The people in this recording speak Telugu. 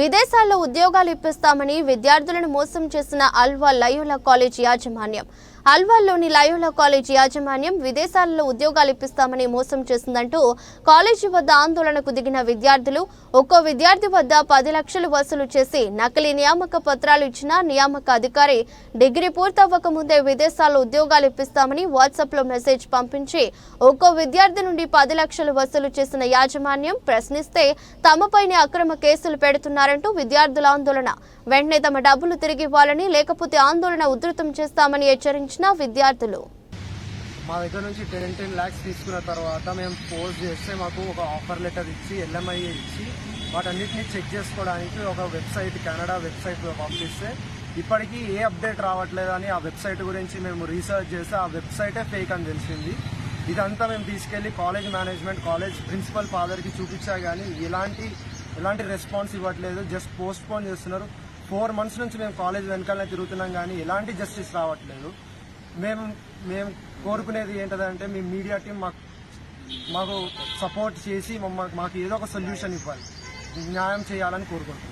విదేశాల్లో ఉద్యోగాలు ఇప్పిస్తామని విద్యార్థులను మోసం చేసిన అల్వా లయోలా కాలేజ్ యాజమాన్యం. అల్వాల్లోని లయోలా కాలేజ్ యాజమాన్యం విదేశాల్లో ఉద్యోగాలు ఇప్పిస్తామని మోసం చేసిందంటూ కాలేజీ వద్ద ఆందోళనకు దిగిన విద్యార్థులు ఒక్కో విద్యార్థి వద్ద 10 లక్షలు వసూలు చేసి నకిలీ నియామక పత్రాలు ఇచ్చిన నియామక అధికారి డిగ్రీ పూర్తవ్వక ముందే విదేశాల్లో ఉద్యోగాలు ఇప్పిస్తామని వాట్సాప్లో మెసేజ్ పంపించి ఒక్కో విద్యార్థి నుండి 10 లక్షలు వసూలు చేసిన యాజమాన్యం ప్రశ్నిస్తే తమపైనే అక్రమ కేసులు పెడుతున్నారంటూ విద్యార్థుల ఆందోళన. వెంటనే తమ డబ్బులు తిరిగి ఇవ్వాలని లేకపోతే ఆందోళన ఉధృతం చేస్తామని హెచ్చరించిన విద్యార్థులు. మా దగ్గర నుంచి 10 lakhs తీసుకున్న తర్వాత మేము పోస్ట్ చేస్తే మాకు ఒక ఆఫర్ లెటర్ ఇచ్చి LMI ఇచ్చి వాటన్నిటిని చెక్ చేసుకోవడానికి ఒక వెబ్సైట్ కెనడా వెబ్సైట్ పంపిస్తే ఇప్పటికీ ఏ అప్డేట్ రావట్లేదు అని ఆ వెబ్సైట్ గురించి మేము రీసెర్చ్ చేస్తే ఆ వెబ్సైటే ఫేక్ అని తెలిసింది. ఇదంతా మేము తీసుకెళ్లి కాలేజ్ మేనేజ్మెంట్ కాలేజ్ ప్రిన్సిపల్ ఫాదర్కి చూపించా కానీ ఎలాంటి రెస్పాన్స్ ఇవ్వట్లేదు. జస్ట్ పోస్ట్ పోన్ చేస్తున్నారు. 4 months నుంచి మేము కాలేజ్ వెనకాలనే తిరుగుతున్నాం కానీ ఎలాంటి జస్టిస్ రావట్లేదు. మేము కోరుకునేది ఏంటంటే మీ మీడియా టీం మాకు సపోర్ట్ చేసి మాకు ఏదో ఒక సొల్యూషన్ ఇవ్వాలి, న్యాయం చేయాలని కోరుకుంటున్నాం.